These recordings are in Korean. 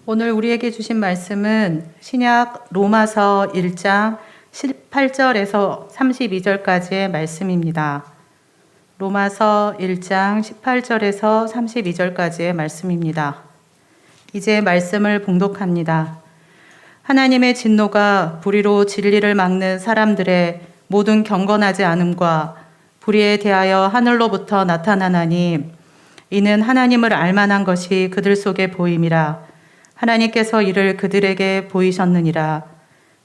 오늘 우리에게 주신 말씀은 신약 로마서 1장 18절에서 32절까지의 말씀입니다. 로마서 1장 18절에서 32절까지의 말씀입니다. 이제 말씀을 봉독합니다. 하나님의 진노가 불의로 진리를 막는 사람들의 모든 경건하지 않음과 불의에 대하여 하늘로부터 나타나나니 이는 하나님을 알만한 것이 그들 속에 보임이라. 하나님께서 이를 그들에게 보이셨느니라.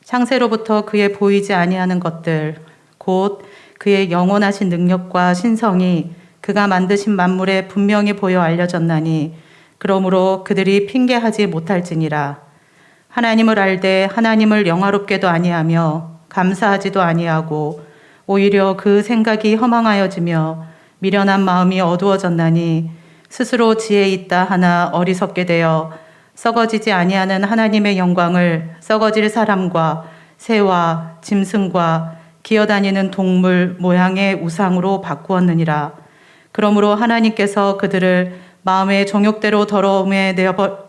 창세로부터 그의 보이지 아니하는 것들 곧 그의 영원하신 능력과 신성이 그가 만드신 만물에 분명히 보여 알려졌나니 그러므로 그들이 핑계하지 못할지니라. 하나님을 알되 하나님을 영화롭게도 아니하며 감사하지도 아니하고 오히려 그 생각이 허망하여지며 미련한 마음이 어두워졌나니 스스로 지혜 있다 하나 어리석게 되어 썩어지지 아니하는 하나님의 영광을 썩어질 사람과 새와 짐승과 기어다니는 동물 모양의 우상으로 바꾸었느니라. 그러므로 하나님께서 그들을 마음의 정욕대로 더러움에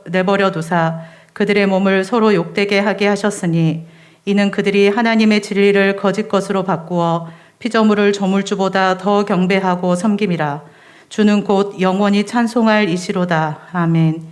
내버려 두사 그들의 몸을 서로 욕되게 하게 하셨으니 이는 그들이 하나님의 진리를 거짓 것으로 바꾸어 피조물을 조물주보다 더 경배하고 섬김이라. 주는 곧 영원히 찬송할 이시로다. 아멘.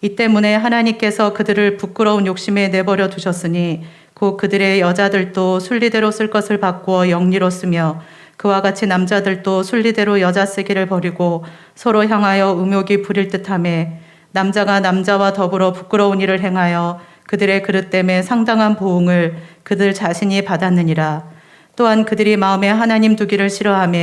이 때문에 하나님께서 그들을 부끄러운 욕심에 내버려 두셨으니 곧 그들의 여자들도 순리대로 쓸 것을 바꾸어 영리로 쓰며 그와 같이 남자들도 순리대로 여자 쓰기를 버리고 서로 향하여 음욕이 부릴 듯하며 남자가 남자와 더불어 부끄러운 일을 행하여 그들의 그릇됨에 상당한 보응을 그들 자신이 받았느니라. 또한 그들이 마음에 하나님 두기를 싫어하며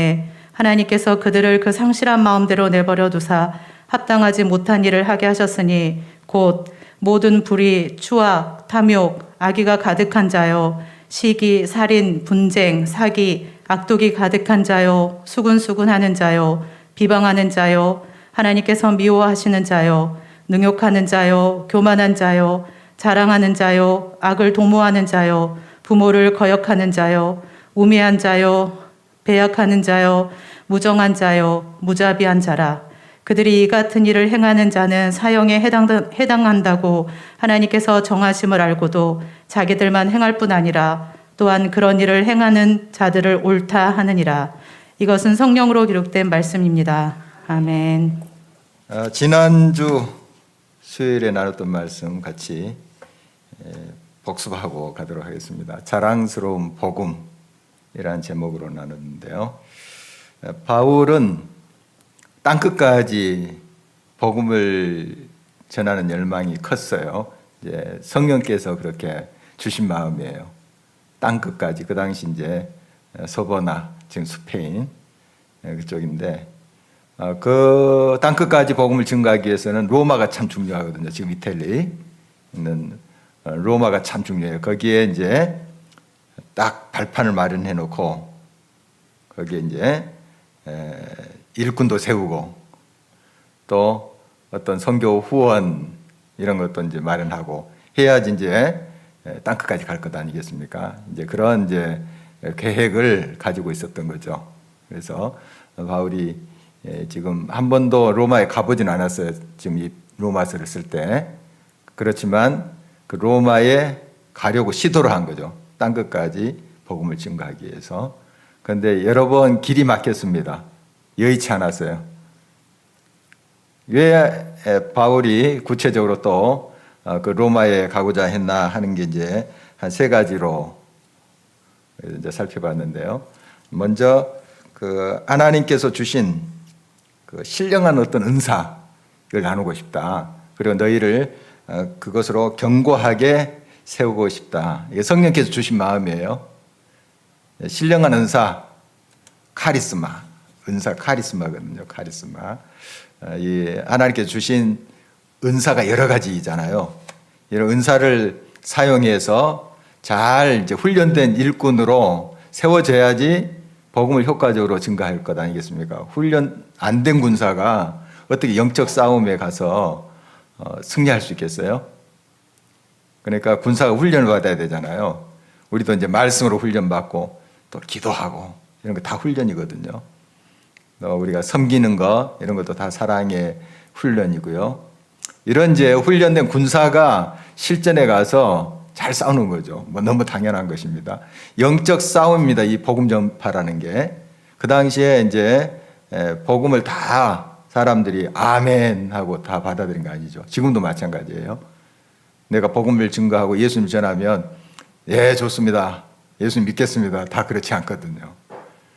하나님께서 그들을 그 상실한 마음대로 내버려 두사 합당하지 못한 일을 하게 하셨으니 곧 모든 불의, 추악, 탐욕, 악의가 가득한 자요 시기, 살인, 분쟁, 사기, 악독이 가득한 자요 수군수군하는 자요 비방하는 자요 하나님께서 미워하시는 자요 능욕하는 자요 교만한 자요 자랑하는 자요 악을 도모하는 자요 부모를 거역하는 자요 우매한 자요 배약하는 자요 무정한 자요 무자비한 자라. 그들이 이 같은 일을 행하는 자는 사형에 해당한다고 하나님께서 정하심을 알고도 자기들만 행할 뿐 아니라 또한 그런 일을 행하는 자들을 옳다 하느니라. 이것은 성령으로 기록된 말씀입니다. 아멘. 지난주 수요일에 나눴던 말씀 같이 복습하고 가도록 하겠습니다. 자랑스러운 복음이라는 제목으로 나눴는데요. 바울은 땅끝까지 복음을 전하는 열망이 컸어요. 이제 성령께서 그렇게 주신 마음이에요. 땅끝까지. 그 당시 이제 서버나 지금 스페인 그쪽인데 그 땅끝까지 복음을 증거하기 위해서는 로마가 참 중요하거든요. 지금 이탈리아 있는 로마가 참 중요해요. 거기에 이제 딱 발판을 마련해 놓고 거기에 이제 일꾼도 세우고 또 어떤 선교 후원 이런 것도 이제 마련하고 해야지 이제 땅끝까지 갈 것 아니겠습니까? 이제 그런 이제 계획을 가지고 있었던 거죠. 그래서 바울이 지금 한 번도 로마에 가보진 않았어요. 지금 이 로마서를 쓸 때. 그렇지만 그 로마에 가려고 시도를 한 거죠. 땅끝까지 복음을 증거하기 위해서. 그런데 여러 번 길이 막혔습니다. 여의치 않았어요. 왜 바울이 구체적으로 또 그 로마에 가고자 했나 하는 게 이제 한 세 가지로 이제 살펴봤는데요. 먼저 그 하나님께서 주신 그 신령한 어떤 은사를 나누고 싶다. 그리고 너희를 그것으로 견고하게 세우고 싶다. 이게 성령께서 주신 마음이에요. 신령한 은사, 카리스마. 은사 카리스마거든요. 카리스마. 이 하나님께서 주신 은사가 여러 가지잖아요. 이런 은사를 사용해서 잘 이제 훈련된 일꾼으로 세워져야지 복음을 효과적으로 증가할 것 아니겠습니까? 훈련 안 된 군사가 어떻게 영적 싸움에 가서 승리할 수 있겠어요? 그러니까 군사가 훈련을 받아야 되잖아요. 우리도 이제 말씀으로 훈련받고 또 기도하고 이런 거 다 훈련이거든요. 우리가 섬기는 거 이런 것도 다 사랑의 훈련이고요. 이런 이제 훈련된 군사가 실전에 가서 잘 싸우는 거죠. 뭐 너무 당연한 것입니다. 영적 싸움입니다. 이 복음 전파라는 게. 그 당시에 이제 복음을 다 사람들이 아멘 하고 다 받아들인 거 아니죠. 지금도 마찬가지예요. 내가 복음을 증거하고 예수님 전하면 예, 좋습니다. 예수님 믿겠습니다. 다 그렇지 않거든요.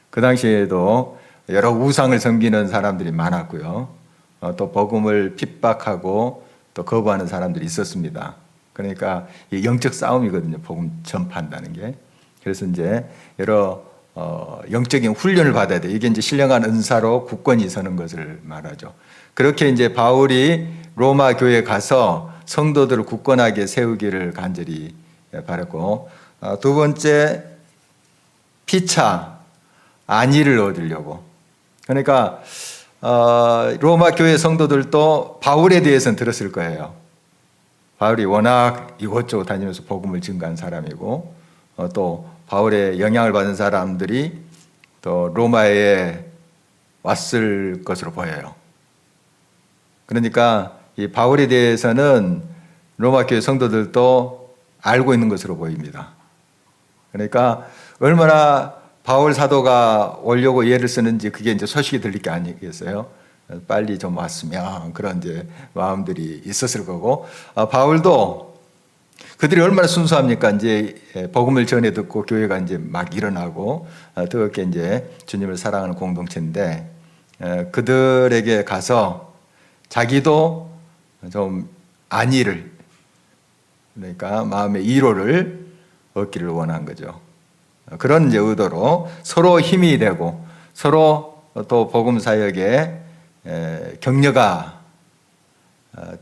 그 당시에도 여러 우상을 섬기는 사람들이 많았고요. 또 복음을 핍박하고 또 거부하는 사람들이 있었습니다. 그러니까 영적 싸움이거든요. 복음 전파한다는 게. 그래서 이제 여러 영적인 훈련을 받아야 돼. 이게 이제 신령한 은사로 굳건히 서는 것을 말하죠. 그렇게 이제 바울이 로마 교회에 가서 성도들을 굳건하게 세우기를 간절히 바랐고, 두 번째 피차 안위를 얻으려고. 그러니까 로마 교회 성도들도 바울에 대해서는 들었을 거예요. 바울이 워낙 이곳저곳 다니면서 복음을 증거한 사람이고, 또 바울의 영향을 받은 사람들이 또 로마에 왔을 것으로 보여요. 그러니까 이 바울에 대해서는 로마 교회 성도들도 알고 있는 것으로 보입니다. 그러니까 얼마나 바울 사도가 오려고 예를 쓰는지 그게 이제 소식이 들릴 게 아니겠어요? 빨리 좀 왔으면 그런 이제 마음들이 있었을 거고, 바울도 그들이 얼마나 순수합니까? 이제 복음을 전해 듣고 교회가 이제 막 일어나고 뜨겁게 이제 주님을 사랑하는 공동체인데, 그들에게 가서 자기도 좀 안위를, 그러니까 마음의 위로를 얻기를 원한 거죠. 그런 이제 의도로 서로 힘이 되고 서로 또 복음 사역에 격려가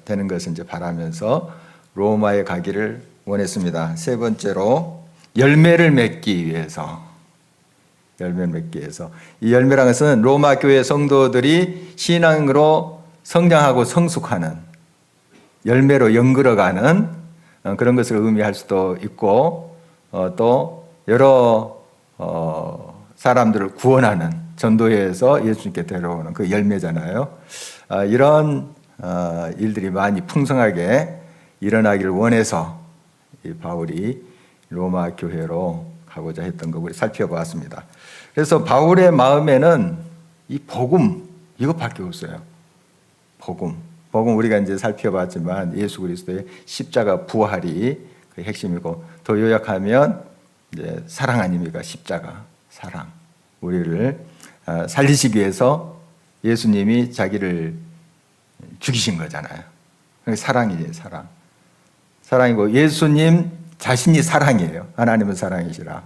되는 것을 이제 바라면서 로마에 가기를 원했습니다. 세 번째로 열매를 맺기 위해서. 열매를 맺기 위해서. 이 열매라는 것은 로마 교회 성도들이 신앙으로 성장하고 성숙하는, 열매로 연결어가는 그런 것을 의미할 수도 있고, 또 여러 사람들을 구원하는, 전도회에서 예수님께 데려오는 그 열매잖아요. 이런 일들이 많이 풍성하게 일어나기를 원해서 이 바울이 로마 교회로 가고자 했던 거 우리 살펴보았습니다. 그래서 바울의 마음에는 이 복음, 이것밖에 없어요. 복음 우리가 이제 살펴봤지만 예수 그리스도의 십자가 부활이 그 핵심이고, 더 요약하면 이제 사랑 아닙니까? 십자가, 사랑. 우리를 살리시기 위해서 예수님이 자기를 죽이신 거잖아요. 사랑이에요, 사랑. 사랑이고 예수님 자신이 사랑이에요. 하나님은 사랑이시라.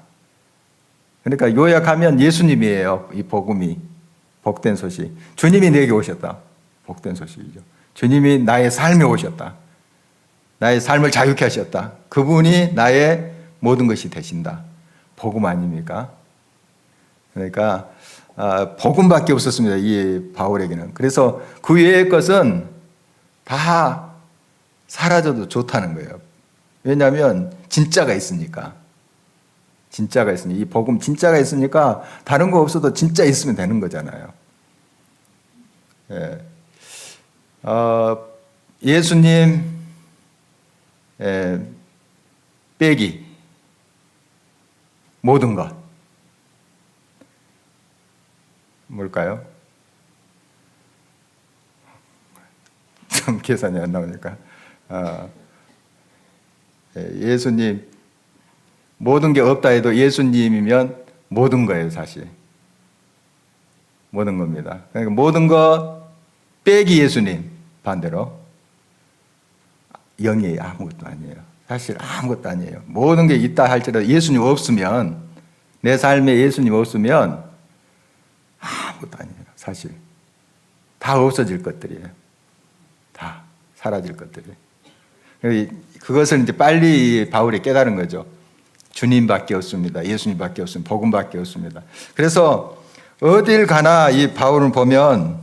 그러니까 요약하면 예수님이에요. 이 복음이, 복된 소식. 주님이 내게 오셨다. 복된 소식이죠. 주님이 나의 삶에 오셨다. 나의 삶을 자유케 하셨다. 그분이 나의 모든 것이 되신다. 복음 아닙니까? 그러니까 복음밖에 없었습니다. 이 바울에게는. 그래서 그 외의 것은 다 사라져도 좋다는 거예요. 왜냐하면 진짜가 있으니까. 진짜가 있으니, 이 복음 진짜가 있으니까 다른 거 없어도 진짜 있으면 되는 거잖아요. 예. 예수님 빼기 모든 것 뭘까요? 좀 계산이 안 나오니까. 예수님 모든 게 없다 해도 예수님이면 모든 거예요, 사실. 모든 겁니다. 그러니까 모든 거 빼기 예수님, 반대로 영이 아무것도 아니에요. 사실 아무것도 아니에요. 모든 게 있다 할지라도 예수님 없으면, 내 삶에 예수님 없으면 아무것도 아니에요. 사실 다 없어질 것들이에요. 다 사라질 것들이에요. 그것을 이제 빨리 바울이 깨달은 거죠. 주님밖에 없습니다. 예수님밖에 없습니다. 복음밖에 없습니다. 그래서 어딜 가나 이 바울을 보면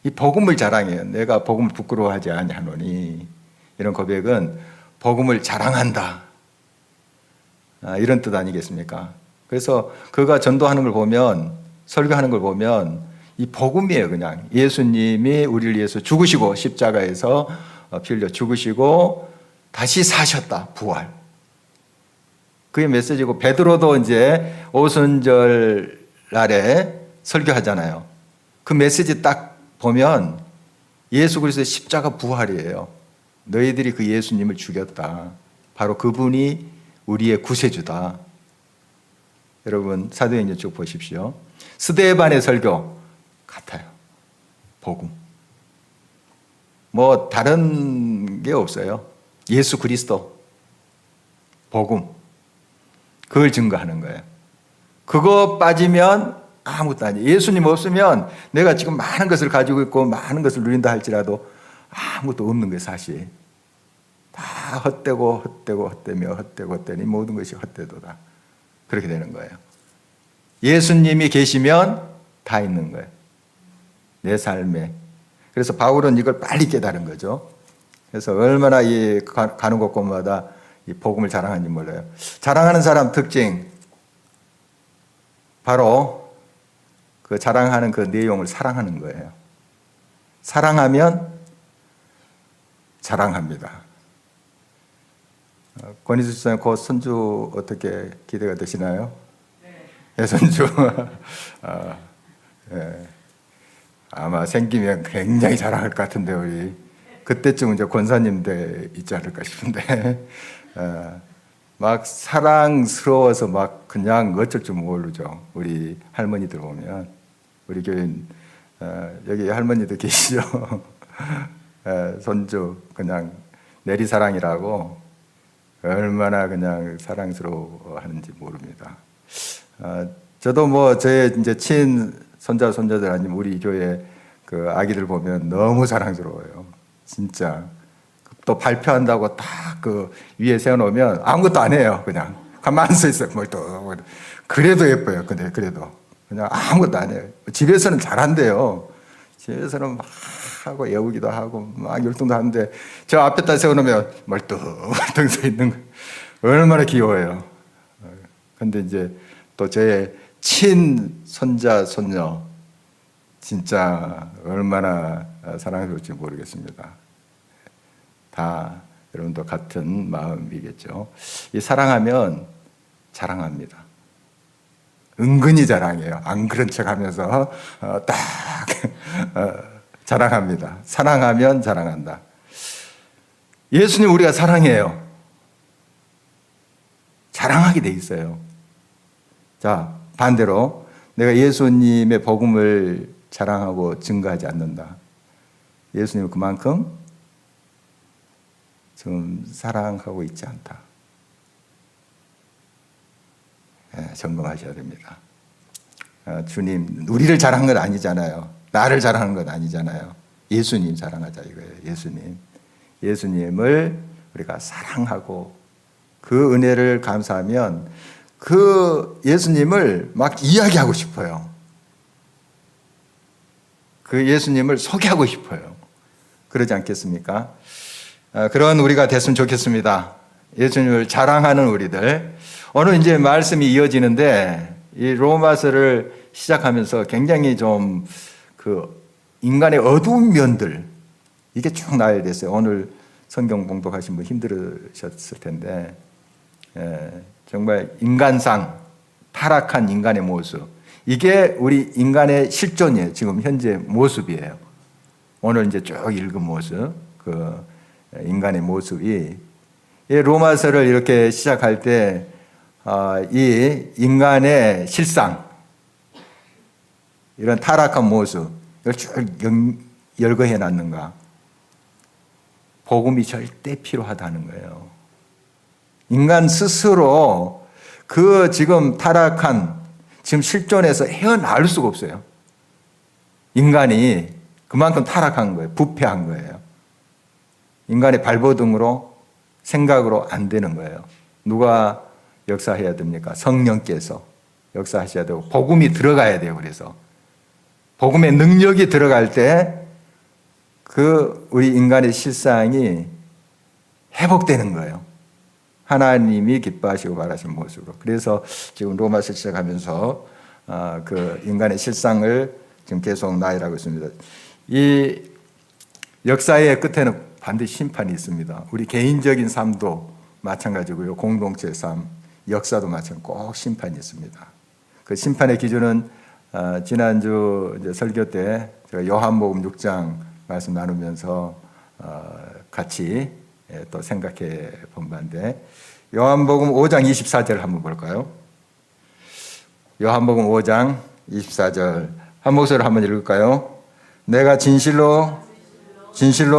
이 복음을 자랑해요. 내가 복음을 부끄러워하지 아니하노니. 이런 고백은 복음을 자랑한다, 이런 뜻 아니겠습니까? 그래서 그가 전도하는 걸 보면, 설교하는 걸 보면 이 복음이에요. 그냥 예수님이 우리를 위해서 죽으시고 십자가에서 피 흘려 죽으시고 다시 사셨다. 부활. 그게 메시지고, 베드로도 이제 오순절 날에 설교하잖아요. 그 메시지 딱 보면 예수 그리스도의 십자가 부활이에요. 너희들이 그 예수님을 죽였다. 바로 그분이 우리의 구세주다. 여러분 사도행전 쭉 보십시오. 스데반의 설교 같아요. 복음. 뭐 다른 게 없어요. 예수 그리스도 복음. 그걸 증거하는 거예요. 그거 빠지면 아무것도 아니에요. 예수님 없으면 내가 지금 많은 것을 가지고 있고 많은 것을 누린다 할지라도 아무것도 없는 거예요. 사실 다 헛되고 헛되고 헛되며 헛되고 헛되니 모든 것이 헛되도다. 그렇게 되는 거예요. 예수님이 계시면 다 있는 거예요. 내 삶에. 그래서 바울은 이걸 빨리 깨달은 거죠. 그래서 얼마나 이 가는 곳곳마다 이 복음을 자랑하는지 몰라요. 자랑하는 사람 특징, 바로 그 자랑하는 그 내용을 사랑하는 거예요. 사랑하면 자랑합니다. 권희수 집사님 곧 손주 어떻게 기대가 되시나요? 네, 손주. 예. 아마 생기면 굉장히 자랑할 것 같은데 우리 그때쯤 이제 권사님 돼 있지 않을까 싶은데 막 사랑스러워서 막 그냥 어쩔 줄 모르죠. 우리 할머니들 보면 우리 교인 여기 할머니도 계시죠. 손주 그냥 내리사랑이라고 얼마나 그냥 사랑스러워하는지 모릅니다. 저도 뭐 저의 이제 친 손자 손자들 아니면 우리 교회 그 아기들 보면 너무 사랑스러워요. 진짜. 또 발표한다고 딱 그 위에 세워놓으면 아무것도 안 해요. 그냥 가만히 서 있어요. 뭘 또 그래도 예뻐요. 근데 그래도 그냥 아무것도 안 해요. 집에서는 잘한대요. 집에서는 막 하고 애우기도 하고 막 열동도 하는데 저 앞에다 세워놓으면 멀뚱멀뚱 서 있는 거 얼마나 귀여워요. 근데 이제 또 제 친 손자 손녀 진짜 얼마나 사랑스러울지 모르겠습니다. 다 여러분도 같은 마음이겠죠. 이 사랑하면 자랑합니다. 은근히 자랑해요. 안 그런 척하면서 딱 자랑합니다. 사랑하면 자랑한다. 예수님 우리가 사랑해요. 자랑하게 돼 있어요. 자, 반대로 내가 예수님의 복음을 자랑하고 증거하지 않는다. 예수님을 그만큼 지금 사랑하고 있지 않다. 점검하셔야 됩니다. 주님, 우리를 자랑한 건 아니잖아요. 나를 자랑하는 건 아니잖아요. 예수님 자랑하자 이거예요. 예수님. 예수님을 우리가 사랑하고 그 은혜를 감사하면 그 예수님을 막 이야기하고 싶어요. 그 예수님을 소개하고 싶어요. 그러지 않겠습니까? 그런 우리가 됐으면 좋겠습니다. 예수님을 자랑하는 우리들. 오늘 이제 말씀이 이어지는데 이 로마서를 시작하면서 굉장히 좀 그 인간의 어두운 면들 이게 쭉 나열이 됐어요. 오늘 성경 봉독하신 분 힘들으셨을 텐데 정말 인간상 타락한 인간의 모습 이게 우리 인간의 실존이에요. 지금 현재 모습이에요. 오늘 이제 쭉 읽은 모습 그 인간의 모습이 이 로마서를 이렇게 시작할 때 이 인간의 실상 이런 타락한 모습 이걸 쭉 열거해 놨는가. 복음이 절대 필요하다는 거예요. 인간 스스로 그 지금 타락한 지금 실존에서 헤어나올 수가 없어요. 인간이 그만큼 타락한 거예요. 부패한 거예요. 인간의 발버둥으로 생각으로 안 되는 거예요. 누가 역사해야 됩니까? 성령께서 역사하셔야 되고 복음이 들어가야 돼요. 그래서 복음의 능력이 들어갈 때 그 우리 인간의 실상이 회복되는 거예요. 하나님이 기뻐하시고 바라신 모습으로. 그래서 지금 로마서 시작하면서 그 인간의 실상을 지금 계속 나열하고 있습니다. 이 역사의 끝에는 반드시 심판이 있습니다. 우리 개인적인 삶도 마찬가지고요. 공동체 삶, 역사도 마찬가지고 꼭 심판이 있습니다. 그 심판의 기준은 지난주 이제 설교 때 제가 요한복음 6장 말씀 나누면서 같이 또 생각해 본 바인데, 요한복음 5장 24절 한번 볼까요? 요한복음 5장 24절 한 목소리로 한번 읽을까요? 내가 진실로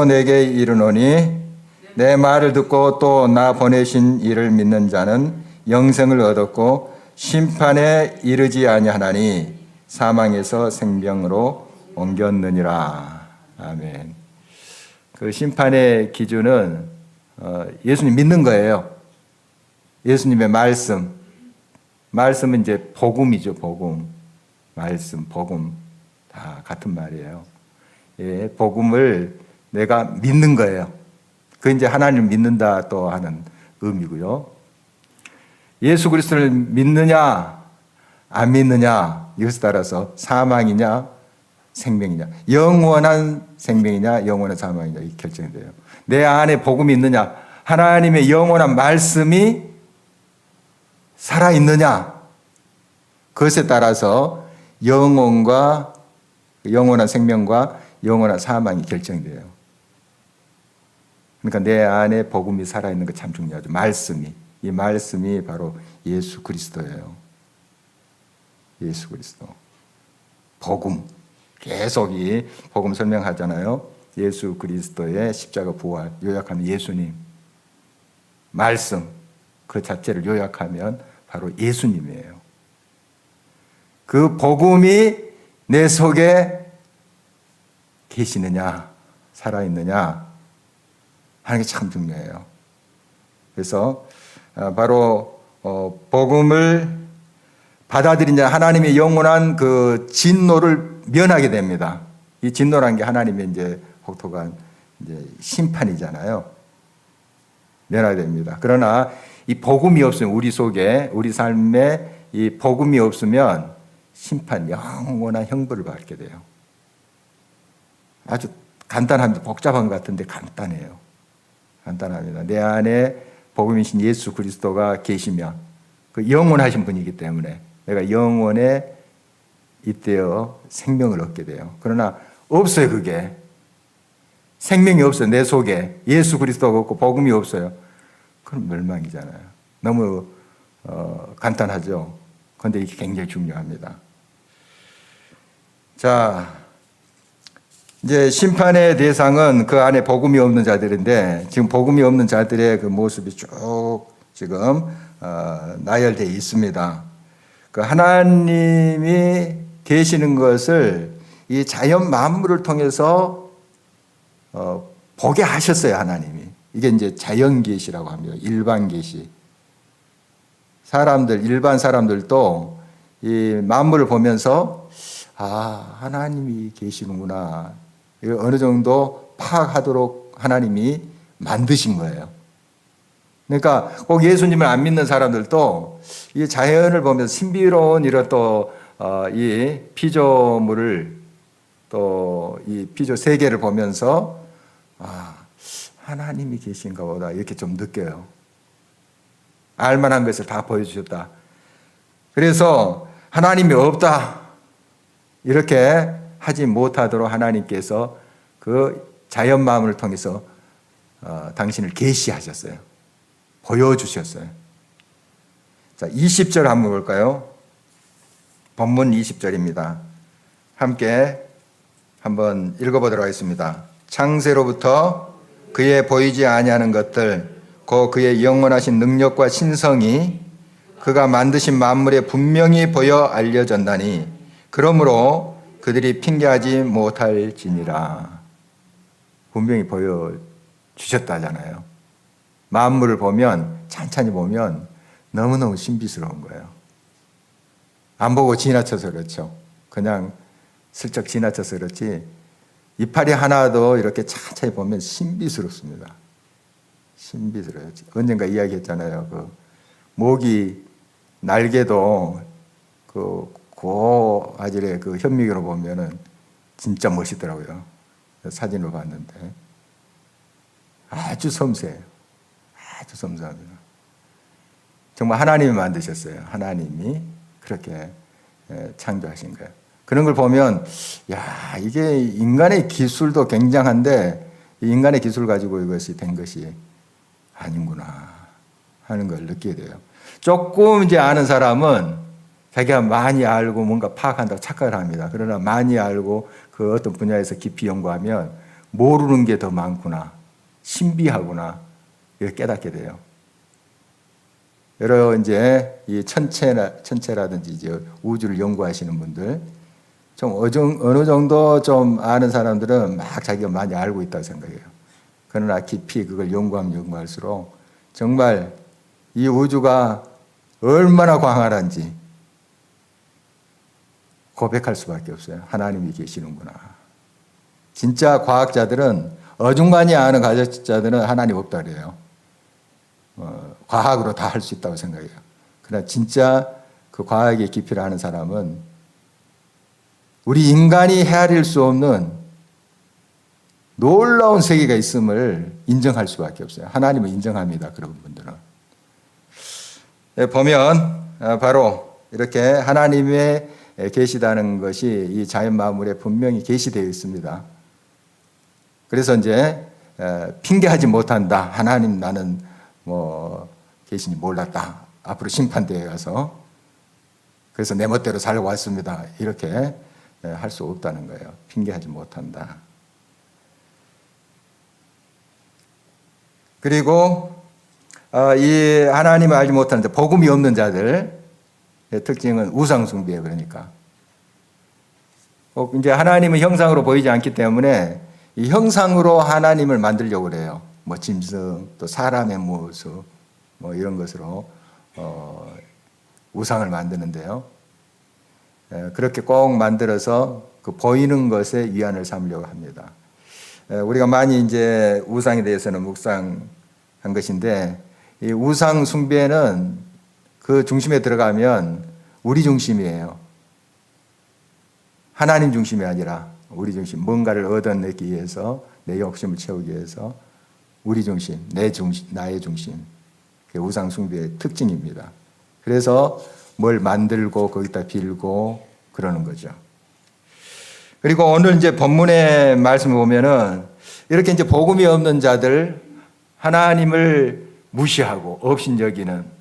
내게 이르노니 내 말을 듣고 또 나 보내신 이를 믿는 자는 영생을 얻었고 심판에 이르지 아니하나니 사망에서 생명으로 옮겼느니라. 아멘. 그 심판의 기준은 예수님 믿는 거예요. 예수님의 말씀은 이제 복음이죠. 복음, 말씀, 복음 다 같은 말이에요. 예, 복음을 내가 믿는 거예요. 그 이제 하나님을 믿는다 또 하는 의미고요. 예수 그리스도를 믿느냐 안 믿느냐 이것에 따라서 사망이냐 생명이냐, 영원한 생명이냐 영원한 사망이냐 이 결정이 돼요. 내 안에 복음이 있느냐, 하나님의 영원한 말씀이 살아있느냐, 그것에 따라서 영원한 생명과 영원한 사망이 결정이 돼요. 그러니까 내 안에 복음이 살아있는 거 참 중요하죠. 이 말씀이 바로 예수 그리스도예요. 예수 그리스도. 복음. 계속 이 복음 설명하잖아요. 예수 그리스도의 십자가 부활, 요약하면 예수님. 말씀, 그 자체를 요약하면 바로 예수님이에요. 그 복음이 내 속에 계시느냐, 살아있느냐 하는 게 참 중요해요. 그래서 바로 복음을 받아들이냐, 하나님의 영원한 그 진노를 면하게 됩니다. 이 진노란 게 하나님의 이제 혹독한 이제 심판이잖아요. 면하게 됩니다. 그러나 이 복음이 없으면 우리 속에, 우리 삶에 이 복음이 없으면 심판, 영원한 형벌을 받게 돼요. 아주 간단합니다. 복잡한 것 같은데 간단해요. 간단합니다. 내 안에 복음이신 예수 그리스도가 계시면 그 영원하신 분이기 때문에 내가 영원에 잇대어 생명을 얻게 돼요. 그러나 없어요. 그게 생명이 없어요. 내 속에 예수 그리스도가 없고 복음이 없어요. 그럼 멸망이잖아요. 너무 간단하죠. 그런데 이게 굉장히 중요합니다. 자, 이제 심판의 대상은 그 안에 복음이 없는 자들인데, 지금 복음이 없는 자들의 그 모습이 쭉 지금 나열되어 있습니다. 그 하나님이 계시는 것을 이 자연 만물을 통해서 보게 하셨어요. 하나님이. 이게 이제 자연 계시라고 합니다. 일반 계시. 일반 사람들도 이 만물을 보면서 하나님이 계시는구나. 이걸 어느 정도 파악하도록 하나님이 만드신 거예요. 그러니까 꼭 예수님을 안 믿는 사람들도 이 자연을 보면서 신비로운 이런 또 이 피조물을 또 이 피조 세계를 보면서 하나님이 계신가 보다 이렇게 좀 느껴요. 알만한 것을 다 보여주셨다. 그래서 하나님이 없다 이렇게 하지 못하도록 하나님께서 그 자연 마음을 통해서 당신을 계시하셨어요. 보여주셨어요. 자, 20절 한번 볼까요? 본문 20절입니다. 함께 한번 읽어보도록 하겠습니다. 창세로부터 그의 보이지 아니하는 것들, 곧 그의 영원하신 능력과 신성이 그가 만드신 만물에 분명히 보여 알려졌나니 그러므로 그들이 핑계하지 못할지니라. 분명히 보여주셨다잖아요. 만물을 보면, 찬찬히 보면 너무너무 신비스러운 거예요. 안 보고 지나쳐서 그렇죠. 그냥 슬쩍 지나쳐서 그렇지 이파리 하나도 이렇게 찬찬히 보면 신비스럽습니다. 신비스러워요. 언젠가 이야기했잖아요. 그 모기 날개도 그 고화질의 그 현미경으로 보면은 진짜 멋있더라고요. 사진으로 봤는데 아주 섬세해요. 아주 섬세합니다. 정말 하나님이 만드셨어요. 하나님이 그렇게 창조하신 거예요. 그런 걸 보면 야, 이게 인간의 기술도 굉장한데 이 인간의 기술 가지고 이것이 된 것이 아닌구나 하는 걸 느끼게 돼요. 조금 이제 아는 사람은 자기가 많이 알고 뭔가 파악한다고 착각을 합니다. 그러나 많이 알고 그 어떤 분야에서 깊이 연구하면 모르는 게 더 많구나, 신비하구나 이렇게 깨닫게 돼요. 여러 이제 이 천체라든지 이제 우주를 연구하시는 분들, 좀 어느 정도 좀 아는 사람들은 막 자기가 많이 알고 있다고 생각해요. 그러나 깊이 그걸 연구하면 연구할수록 정말 이 우주가 얼마나 광활한지 고백할 수밖에 없어요. 하나님이 계시는구나. 진짜 과학자들은 어중간히 아는 과학자들은 하나님 없다 그래요. 과학으로 다 할 수 있다고 생각해요. 그러나 진짜 그 과학의 깊이를 아는 사람은 우리 인간이 헤아릴 수 없는 놀라운 세계가 있음을 인정할 수밖에 없어요. 하나님은 인정합니다. 그런 분들은. 보면 바로 이렇게 하나님의 계시다는 것이 이 자연 만물에 분명히 계시되어 있습니다. 그래서 이제 핑계하지 못한다. 하나님 나는 뭐 계시니 몰랐다. 앞으로 심판대에 가서 그래서 내 멋대로 살고 왔습니다. 이렇게 할 수 없다는 거예요. 핑계하지 못한다. 그리고 이 하나님을 알지 못하는 자, 복음이 없는 자들의 특징은 우상 숭배예요. 그러니까 이제 하나님은 형상으로 보이지 않기 때문에 이 형상으로 하나님을 만들려고 그래요. 뭐 짐승, 또 사람의 모습, 뭐 이런 것으로 우상을 만드는데요. 그렇게 꼭 만들어서 그 보이는 것에 위안을 삼으려고 합니다. 우리가 많이 이제 우상에 대해서는 묵상한 것인데 이 우상 숭배는 그 중심에 들어가면 우리 중심이에요. 하나님 중심이 아니라 우리 중심, 뭔가를 얻어내기 위해서 내 욕심을 채우기 위해서 우리 중심, 내 중심, 나의 중심. 그게 우상 숭배의 특징입니다. 그래서 뭘 만들고 거기다 빌고 그러는 거죠. 그리고 오늘 이제 본문의 말씀을 보면은 이렇게 이제 복음이 없는 자들, 하나님을 무시하고 업신여기는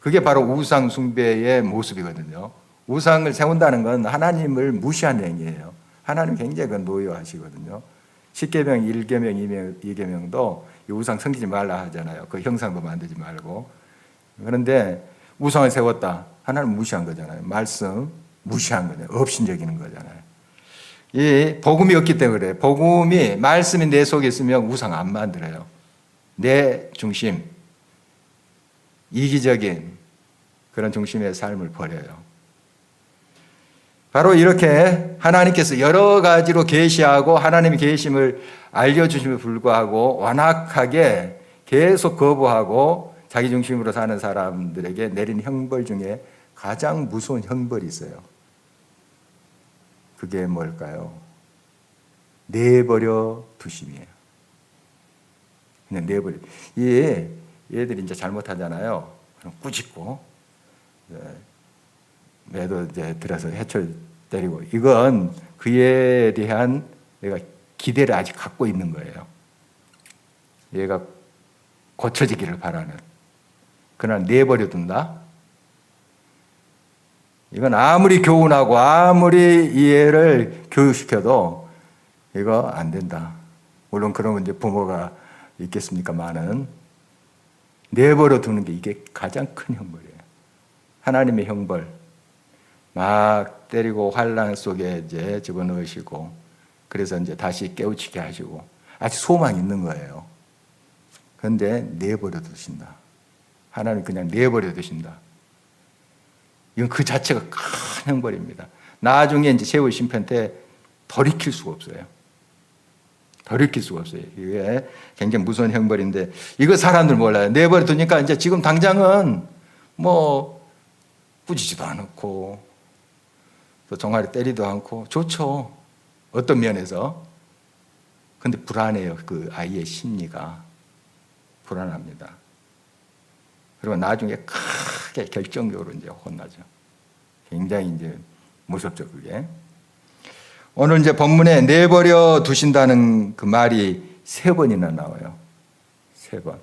그게 바로 우상 숭배의 모습이거든요. 우상을 세운다는 건 하나님을 무시하는 행위예요. 하나님 굉장히 노여하시거든요. 10계명, 1계명, 2계명도 우상 섬기지 말라 하잖아요. 그 형상도 만들지 말고. 그런데 우상을 세웠다. 하나님 무시한 거잖아요. 말씀 무시한 거잖아요. 업신여기는 거잖아요. 이 복음이 없기 때문에 그래요. 복음이 말씀이 내 속에 있으면 우상 안 만들어요. 내 중심, 이기적인 그런 중심의 삶을 버려요. 바로 이렇게 하나님께서 여러 가지로 계시하고 하나님의 계심을 알려주심에 불구하고 완악하게 계속 거부하고 자기 중심으로 사는 사람들에게 내린 형벌 중에 가장 무서운 형벌이 있어요. 그게 뭘까요? 내버려 두심이에요. 그냥 내버려. 얘들이 이제 잘못하잖아요. 그럼 꾸짖고, 매도 이제 들어서 해철 때리고, 이건 그에 대한 내가 기대를 아직 갖고 있는 거예요. 얘가 고쳐지기를 바라는. 그러나 내버려 둔다? 이건 아무리 교훈하고 아무리 이해를 교육시켜도 이거 안 된다. 물론 그런 이제 부모가 있겠습니까만은 내버려 두는 게 이게 가장 큰 형벌이에요. 하나님의 형벌. 막 때리고 환란 속에 이제 집어넣으시고 그래서 이제 다시 깨우치게 하시고 아직 소망이 있는 거예요. 그런데 내버려 두신다. 하나님 그냥 내버려 두신다. 이건 그 자체가 큰 형벌입니다. 나중에 이제 세월 심판 때 돌이킬 수가 없어요. 돌이킬 수가 없어요. 이게 굉장히 무서운 형벌인데 이거 사람들 몰라요. 내버려 두니까 이제 지금 당장은 뭐 꾸짖지도 않고 또 종아리 때리도 않고 좋죠. 어떤 면에서. 근데 불안해요. 그 아이의 심리가. 불안합니다. 그리고 나중에 크게 결정적으로 이제 혼나죠. 굉장히 이제 무섭죠, 그게. 오늘 이제 본문에 내버려 두신다는 그 말이 3번이나 나와요. 3번.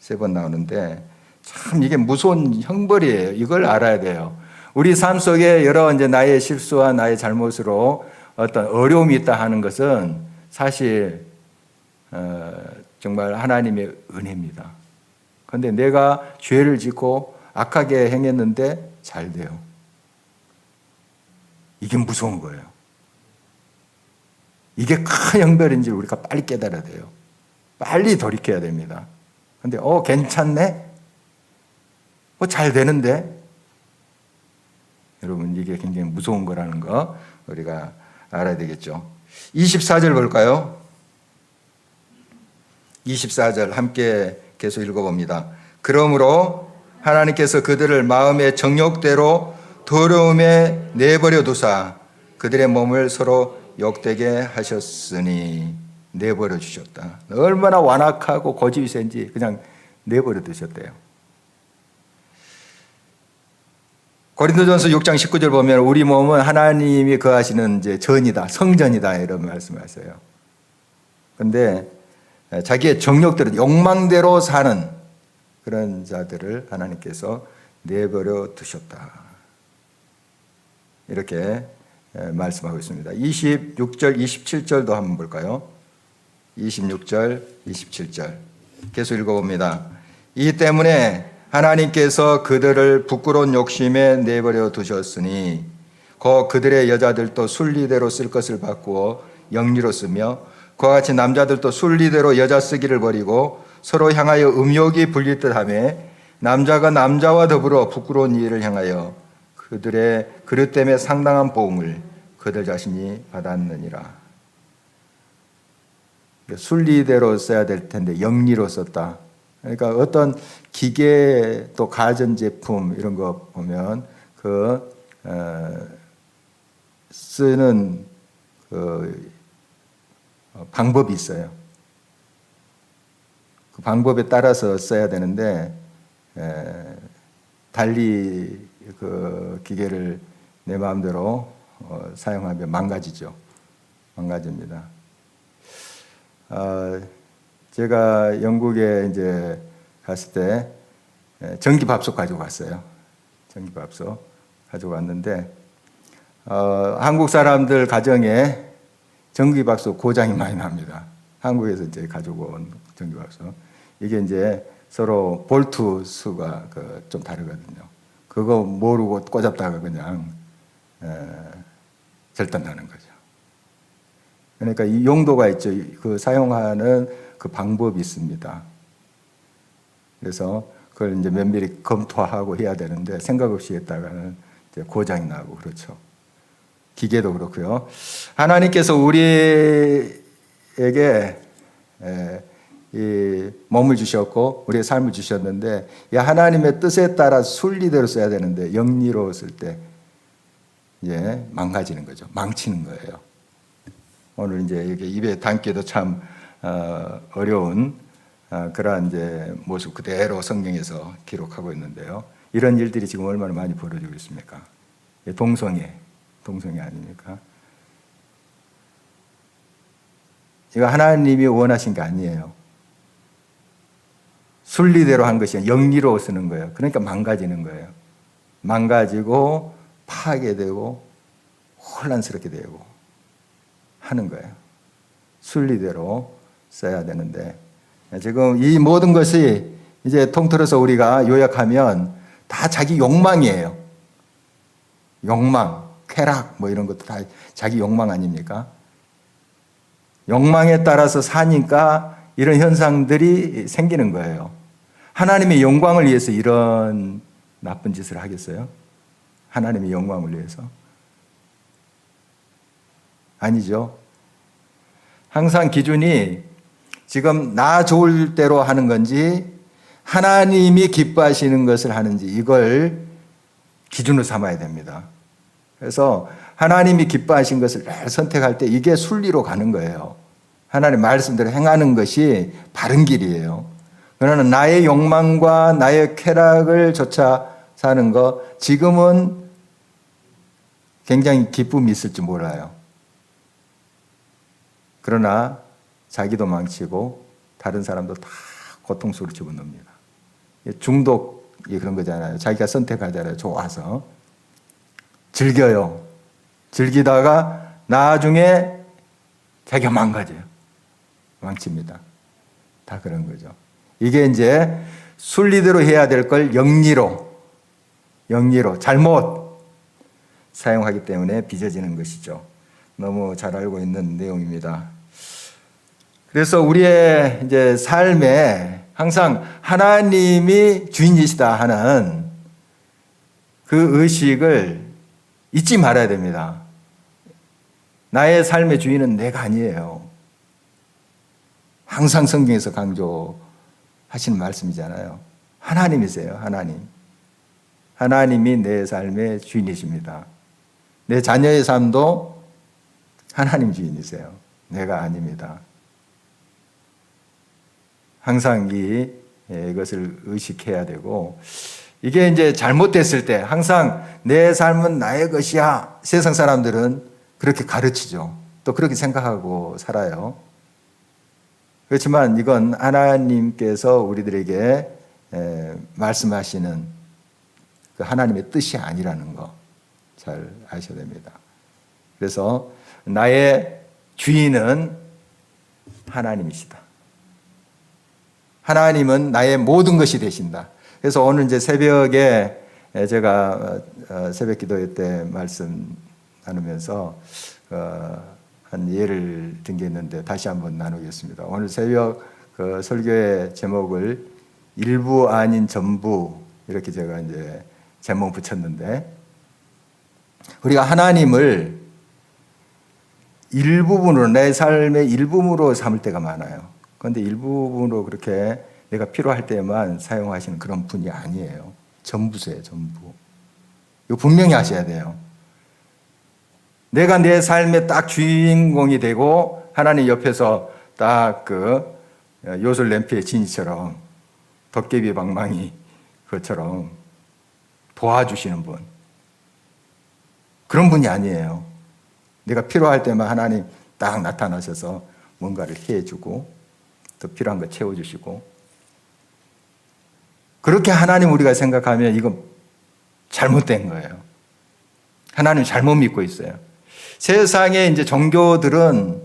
3번 나오는데 참 이게 무서운 형벌이에요. 이걸 알아야 돼요. 우리 삶 속에 여러 이제 나의 실수와 나의 잘못으로 어떤 어려움이 있다 하는 것은 사실 정말 하나님의 은혜입니다. 그런데 내가 죄를 짓고 악하게 행했는데 잘 돼요. 이게 무서운 거예요. 이게 큰 형벌인지 우리가 빨리 깨달아야 돼요. 빨리 돌이켜야 됩니다. 근데 괜찮네? 잘 되는데? 여러분 이게 굉장히 무서운 거라는 거 우리가 알아야 되겠죠. 24절 볼까요? 24절 함께 계속 읽어봅니다. 그러므로 하나님께서 그들을 마음의 정욕대로 더러움에 내버려 두사 그들의 몸을 서로 욕되게 하셨으니 내버려 주셨다. 얼마나 완악하고 고집이 센지 그냥 내버려 두셨대요. 고린도전서 6장 19절 보면 우리 몸은 하나님이 거하시는 이제 전이다, 성전이다 이런 말씀하세요. 그런데 자기의 정욕대로 욕망대로 사는 그런 자들을 하나님께서 내버려 두셨다. 이렇게 말씀하고 있습니다. 26절, 27절도 한번 볼까요? 26절, 27절 계속 읽어봅니다. 이 때문에 하나님께서 그들을 부끄러운 욕심에 내버려 두셨으니 그들의 여자들도 순리대로 쓸 것을 바꾸어 영리로 쓰며 그와 같이 남자들도 순리대로 여자 쓰기를 버리고 서로 향하여 음욕이 불릴 듯하며 남자가 남자와 더불어 부끄러운 일을 향하여 그들의 그릇 때문에 상당한 보응을 그들 자신이 받았느니라. 순리대로 써야 될 텐데 영리로 썼다. 그러니까 어떤 기계 또 가전제품 이런 거 보면 쓰는 방법이 있어요. 그 방법에 따라서 써야 되는데 달리 그 기계를 내 마음대로 사용하면 망가지죠. 망가집니다. 제가 영국에 이제 갔을 때 전기밥솥 가지고 갔어요. 전기밥솥 가지고 왔는데 한국 사람들 가정에 전기밥솥 고장이 많이 납니다. 한국에서 이제 가지고 온 전기밥솥. 이게 이제 서로 볼트 수가 좀 다르거든요. 그거 모르고 꽂았다가 그냥 절단나는 거죠. 그러니까 이 용도가 있죠. 그 사용하는 그 방법이 있습니다. 그래서 그걸 이제 면밀히 검토하고 해야 되는데 생각 없이 했다가는 이제 고장이 나고 그렇죠. 기계도 그렇고요. 하나님께서 우리에게 이 몸을 주셨고 우리의 삶을 주셨는데 이 하나님의 뜻에 따라 순리대로 써야 되는데 영리로 쓸 때 이제 망가지는 거죠. 망치는 거예요. 오늘 이제 이렇게 입에 담기도 참 어려운 그러한 이제 모습 그대로 성경에서 기록하고 있는데요. 이런 일들이 지금 얼마나 많이 벌어지고 있습니까? 동성애 아닙니까? 이거 하나님이 원하신 게 아니에요. 순리대로 한 것이 아니라 영리로 쓰는 거예요. 그러니까 망가지는 거예요. 망가지고 파괴되고 혼란스럽게 되고 하는 거예요. 순리대로 써야 되는데 지금 이 모든 것이 이제 통틀어서 우리가 요약하면 다 자기 욕망이에요. 욕망, 쾌락 뭐 이런 것도 다 자기 욕망 아닙니까? 욕망에 따라서 사니까 이런 현상들이 생기는 거예요. 하나님의 영광을 위해서 이런 나쁜 짓을 하겠어요? 하나님의 영광을 위해서? 아니죠. 항상 기준이 지금 나 좋을 대로 하는 건지 하나님이 기뻐하시는 것을 하는지 이걸 기준으로 삼아야 됩니다. 그래서 하나님이 기뻐하신 것을 선택할 때 이게 순리로 가는 거예요. 하나님 말씀대로 행하는 것이 바른 길이에요. 그러나 나의 욕망과 나의 쾌락을 쫓아 사는 거 지금은 굉장히 기쁨이 있을지 몰라요. 그러나 자기도 망치고 다른 사람도 다 고통스러워 집어넣습니다. 중독이 그런 거잖아요. 자기가 선택하잖아요. 좋아서. 즐겨요. 즐기다가 나중에 자기가 망가져요. 망칩니다. 다 그런 거죠. 이게 이제 순리대로 해야 될 걸 영리로 잘못 사용하기 때문에 빚어지는 것이죠. 너무 잘 알고 있는 내용입니다. 그래서 우리의 이제 삶에 항상 하나님이 주인이시다 하는 그 의식을 잊지 말아야 됩니다. 나의 삶의 주인은 내가 아니에요. 항상 성경에서 강조하시는 말씀이잖아요. 하나님이세요, 하나님. 하나님이 내 삶의 주인이십니다. 내 자녀의 삶도 하나님 주인이세요. 내가 아닙니다. 항상 이것을 의식해야 되고, 이게 이제 잘못됐을 때 항상 내 삶은 나의 것이야. 세상 사람들은 그렇게 가르치죠. 또 그렇게 생각하고 살아요. 그렇지만 이건 하나님께서 우리들에게 말씀하시는 그 하나님의 뜻이 아니라는 거 잘 아셔야 됩니다. 그래서 나의 주인은 하나님이시다. 하나님은 나의 모든 것이 되신다. 그래서 오늘 이제 새벽에 제가 새벽 기도회 때 말씀 나누면서 한 예를 든 게 있는데 다시 한번 나누겠습니다. 오늘 새벽 그 설교의 제목을 일부 아닌 전부 이렇게 제가 이제 제목 붙였는데, 우리가 하나님을 일부분으로 내 삶의 일부분으로 삼을 때가 많아요. 그런데 일부분으로 그렇게 내가 필요할 때만 사용하시는 그런 분이 아니에요. 전부세요, 전부. 이거 분명히 하셔야 돼요. 내가 내 삶의 딱 주인공이 되고 하나님 옆에서 딱 그 요술 램프의 진이처럼 도깨비 방망이 그처럼 도와주시는 분. 그런 분이 아니에요. 내가 필요할 때만 하나님 딱 나타나셔서 뭔가를 해주고 또 필요한 거 채워주시고, 그렇게 하나님 우리가 생각하면 이건 잘못된 거예요. 하나님 잘못 믿고 있어요. 세상에 이제 종교들은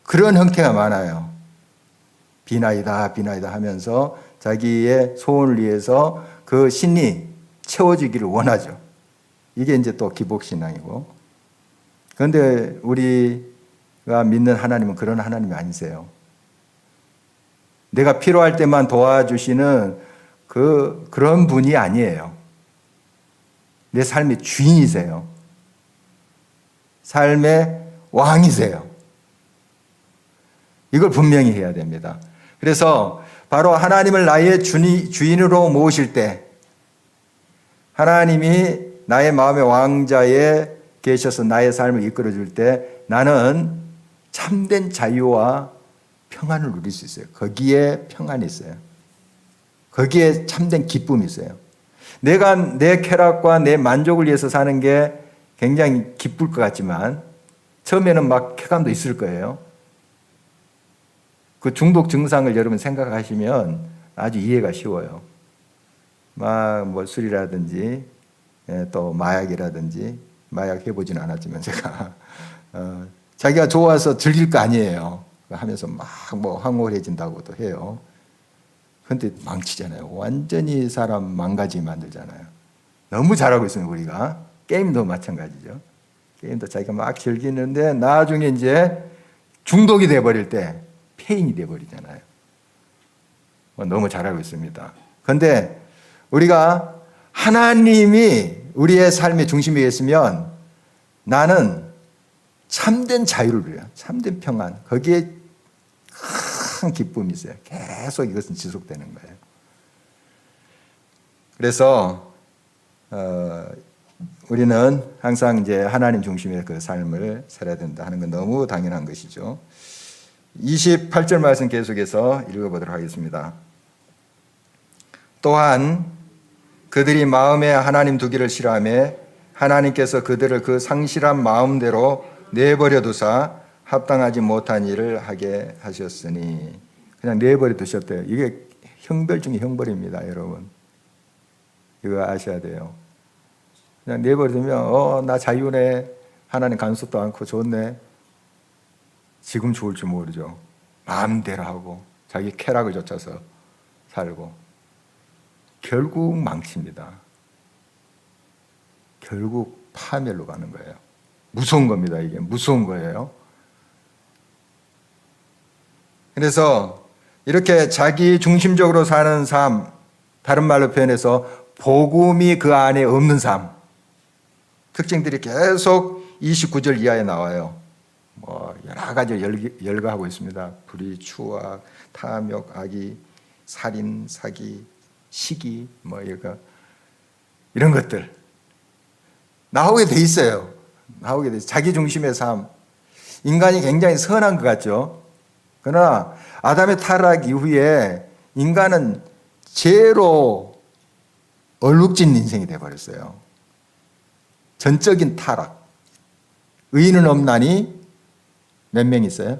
그런 형태가 많아요. 비나이다, 비나이다 하면서 자기의 소원을 위해서 그 신이 채워지기를 원하죠. 이게 이제 또 기복신앙이고. 그런데 우리가 믿는 하나님은 그런 하나님이 아니세요. 내가 필요할 때만 도와주시는 그런 분이 아니에요. 내 삶의 주인이세요. 삶의 왕이세요. 이걸 분명히 해야 됩니다. 그래서 바로 하나님을 나의 주인으로 모으실 때, 하나님이 나의 마음의 왕자에 계셔서 나의 삶을 이끌어 줄 때 나는 참된 자유와 평안을 누릴 수 있어요. 거기에 평안이 있어요. 거기에 참된 기쁨이 있어요. 내가 내 쾌락과 내 만족을 위해서 사는 게 굉장히 기쁠 것 같지만 처음에는 막 쾌감도 있을 거예요. 그 중독 증상을 여러분 생각하시면 아주 이해가 쉬워요. 막 뭐 술이라든지 또 마약이라든지, 마약 해보지는 않았지만 제가 자기가 좋아서 즐길 거 아니에요. 하면서 막 뭐 황홀해진다고도 해요. 그런데 망치잖아요. 완전히 사람 망가지게 만들잖아요. 너무 잘하고 있습니다, 우리가. 게임도 마찬가지죠. 게임도 자기가 막 즐기는데 나중에 이제 중독이 돼버릴 때 폐인이 돼버리잖아요. 너무 잘하고 있습니다. 그런데 우리가 하나님이 우리의 삶의 중심에 있으면 나는 참된 자유를 누려요. 참된 평안. 거기에 큰 기쁨이 있어요. 계속 이것은 지속되는 거예요. 그래서 우리는 항상 이제 하나님 중심의 그 삶을 살아야 된다 하는 건 너무 당연한 것이죠. 28절 말씀 계속해서 읽어보도록 하겠습니다. 또한 그들이 마음에 하나님 두기를 싫어하며 하나님께서 그들을 그 상실한 마음대로 내버려 두사 합당하지 못한 일을 하게 하셨으니, 그냥 내버려 두셨대요. 이게 형벌 중에 형벌입니다, 여러분. 이거 아셔야 돼요. 그냥 내버려 두면 나 자유네, 하나님 간섭도 않고 좋네. 지금 좋을 줄 모르죠. 마음대로 하고 자기 쾌락을 쫓아서 살고 결국 망칩니다. 결국 파멸로 가는 거예요. 무서운 겁니다. 이게 무서운 거예요. 그래서 이렇게 자기 중심적으로 사는 삶, 다른 말로 표현해서 복음이 그 안에 없는 삶, 특징들이 계속 29절 이하에 나와요. 여러 가지 열거하고 있습니다. 불의, 추악, 탐욕, 악의, 살인, 사기, 시기, 이런 것들 나오게 돼 있어요. 나오게 돼 있어요. 자기 중심의 삶. 인간이 굉장히 선한 것 같죠. 그러나 아담의 타락 이후에 인간은 죄로 얼룩진 인생이 되어버렸어요. 전적인 타락. 의인은 없나니 몇 명 있어요?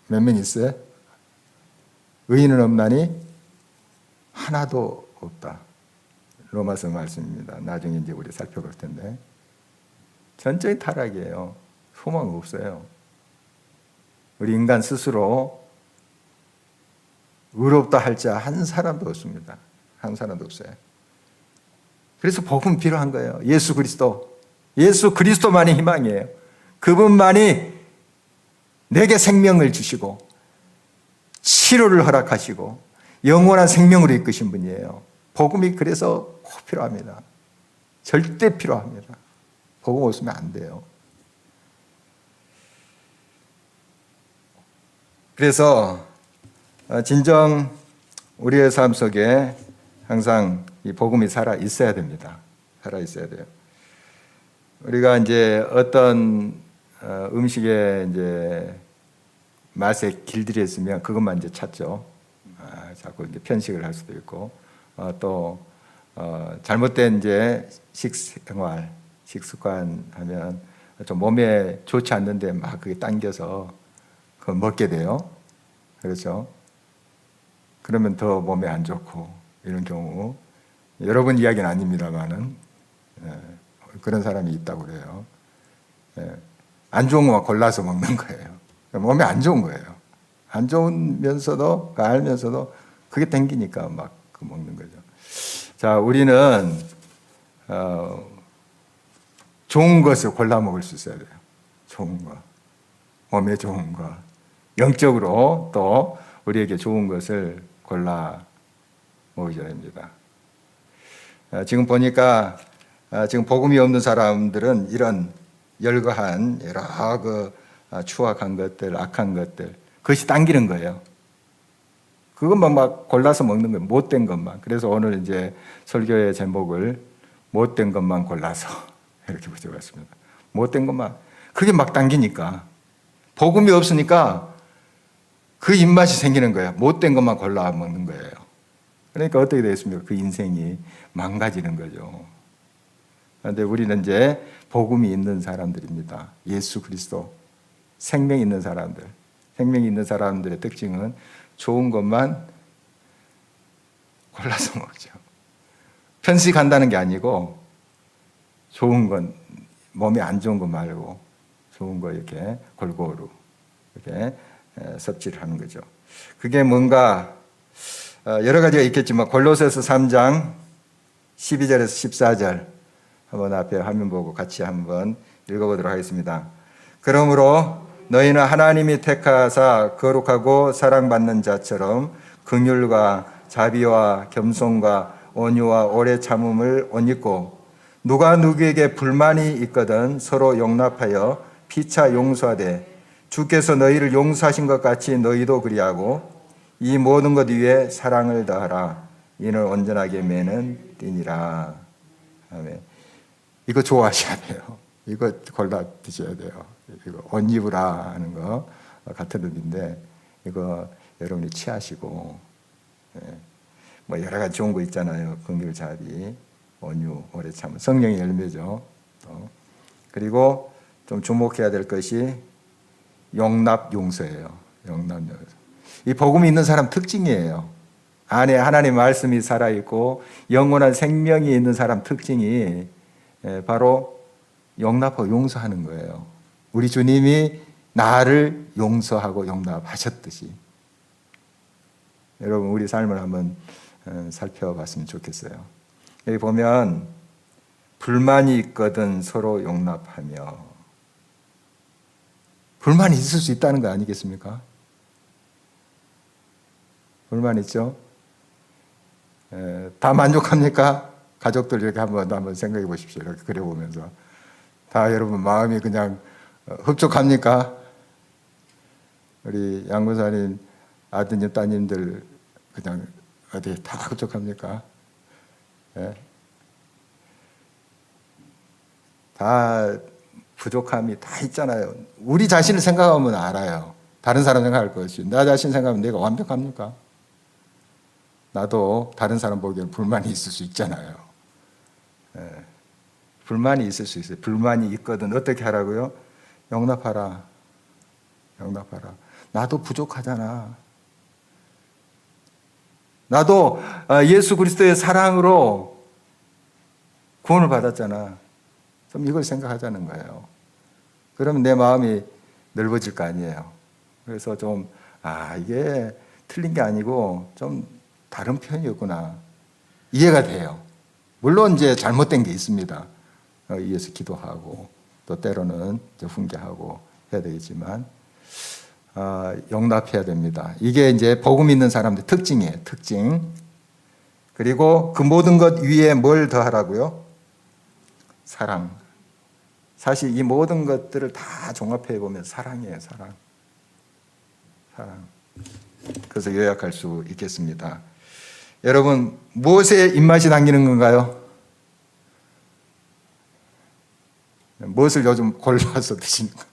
몇 명 있어요? 의인은 없나니 하나도 없다. 로마서 말씀입니다. 나중에 이제 우리 살펴볼 텐데 전적인 타락이에요. 소망 없어요. 우리 인간 스스로 의롭다 할 자 한 사람도 없습니다. 한 사람도 없어요. 그래서 복음 필요한 거예요. 예수 그리스도만이 희망이에요. 그분만이 내게 생명을 주시고 치료를 허락하시고 영원한 생명으로 이끄신 분이에요. 복음이 그래서 꼭 필요합니다. 절대 필요합니다. 복음 없으면 안 돼요. 그래서 진정 우리의 삶 속에 항상 이 복음이 살아 있어야 됩니다. 살아 있어야 돼요. 우리가 이제 어떤 음식에 이제 맛에 길들여 있으면 그것만 이제 찾죠. 자꾸 이제 편식을 할 수도 있고, 또 잘못된 이제 식생활, 식습관 하면 좀 몸에 좋지 않는데 막 그게 당겨서 그걸 먹게 돼요. 그렇죠? 그러면 더 몸에 안 좋고 이런 경우, 여러분 이야기는 아닙니다만은 그런 사람이 있다고 그래요. 안 좋은 것만 골라서 먹는 거예요. 몸에 안 좋은 거예요. 안 좋으면서도 알면서도 그게 땡기니까 막 먹는 거죠. 자, 우리는 좋은 것을 골라 먹을 수 있어야 돼요. 좋은 거, 몸에 좋은 거, 영적으로 또 우리에게 좋은 것을 골라 먹어야 됩니다. 지금 보니까 지금 복음이 없는 사람들은 이런 열거한 여러 추악한 것들, 악한 것들, 그것이 당기는 거예요. 그것만 막 골라서 먹는 거예요. 못된 것만. 그래서 오늘 이제 설교의 제목을 못된 것만 골라서 이렇게 붙여봤습니다. 못된 것만. 그게 막 당기니까. 복음이 없으니까 그 입맛이 생기는 거예요. 못된 것만 골라 먹는 거예요. 그러니까 어떻게 되겠습니까? 그 인생이 망가지는 거죠. 그런데 우리는 이제 복음이 있는 사람들입니다. 예수 그리스도. 생명 있는 사람들. 생명 있는 사람들의 특징은 좋은 것만 골라서 먹죠. 편식한다는 게 아니고 좋은 건 몸에 안 좋은 거 말고 좋은 거 이렇게 골고루 이렇게 섭취를 하는 거죠. 그게 뭔가 여러 가지가 있겠지만 골로새서 3장 12절에서 14절 한번 앞에 화면 보고 같이 한번 읽어보도록 하겠습니다. 그러므로 너희는 하나님이 택하사 거룩하고 사랑받는 자처럼 긍휼과 자비와 겸손과 온유와 오래 참음을 옷 입고 누가 누구에게 불만이 있거든 서로 용납하여 피차 용서하되 주께서 너희를 용서하신 것 같이 너희도 그리하고 이 모든 것 위에 사랑을 더하라. 이는 온전하게 매는 띠니라. 아멘. 이거 좋아하셔야 돼요. 이거 골라 드셔야 돼요. 이거 옷 입으라 하는 거 같은 의미인데 이거 여러분이 취하시고 뭐 여러 가지 좋은 거 있잖아요. 긍휼, 자비, 온유, 오래 참음, 성령의 열매죠. 또. 그리고 좀 주목해야 될 것이 용납, 용서예요. 용납, 용서. 이 복음이 있는 사람 특징이에요. 안에 하나님의 말씀이 살아있고 영원한 생명이 있는 사람 특징이 바로 용납하고 용서하는 거예요. 우리 주님이 나를 용서하고 용납하셨듯이. 여러분 우리 삶을 한번 살펴봤으면 좋겠어요. 여기 보면 불만이 있거든 서로 용납하며. 불만이 있을 수 있다는 거 아니겠습니까? 불만 있죠? 다 만족합니까? 가족들 이렇게 한번 생각해 보십시오. 이렇게 그려보면서. 다 여러분 마음이 그냥 흡족합니까? 우리 양구사님 아드님 따님들 그냥 어디 다 흡족합니까? 예? 다 부족함이 다 있잖아요. 우리 자신을 생각하면 알아요. 다른 사람 생각할 것이. 나 자신 생각하면 내가 완벽합니까? 나도 다른 사람 보기에는 불만이 있을 수 있잖아요. 예. 불만이 있을 수 있어요. 불만이 있거든 어떻게 하라고요? 용납하라. 용납하라. 나도 부족하잖아. 나도 예수 그리스도의 사랑으로 구원을 받았잖아. 좀 이걸 생각하자는 거예요. 그러면 내 마음이 넓어질 거 아니에요. 그래서 좀 이게 틀린 게 아니고 좀 다른 편이었구나. 이해가 돼요. 물론 이제 잘못된 게 있습니다. 위에서 기도하고 또 때로는 이제 훈계하고 해야 되겠지만 용납해야 됩니다. 이게 이제 복음 있는 사람들 특징이에요. 특징. 그리고 그 모든 것 위에 뭘 더하라고요? 사랑. 사실 이 모든 것들을 다 종합해 보면 사랑이에요. 사랑. 사랑. 그래서 요약할 수 있겠습니다. 여러분 무엇에 입맛이 당기는 건가요? 무엇을 요즘 골라서 드시는 거예요?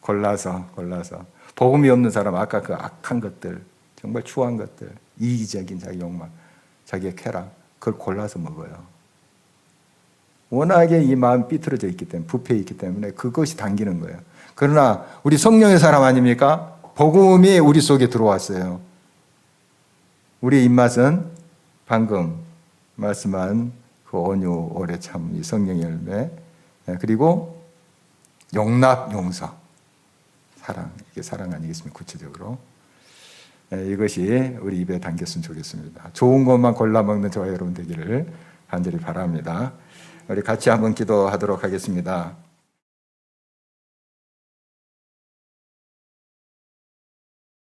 골라서 복음이 없는 사람 아까 그 악한 것들 정말 추한 것들 이기적인 자기 욕망 자기의 쾌락 그걸 골라서 먹어요. 워낙에 이 마음 삐뚤어져 있기 때문에 부패 있기 때문에 그것이 당기는 거예요. 그러나 우리 성령의 사람 아닙니까? 복음이 우리 속에 들어왔어요. 우리의 입맛은 방금 말씀한 그 온유, 오래 참, 이 성령의 열매, 그리고 용납, 용서, 사랑. 이게 사랑 아니겠습니까? 구체적으로. 이것이 우리 입에 담겼으면 좋겠습니다. 좋은 것만 골라 먹는 저와 여러분 되기를 간절히 바랍니다. 우리 같이 한번 기도하도록 하겠습니다.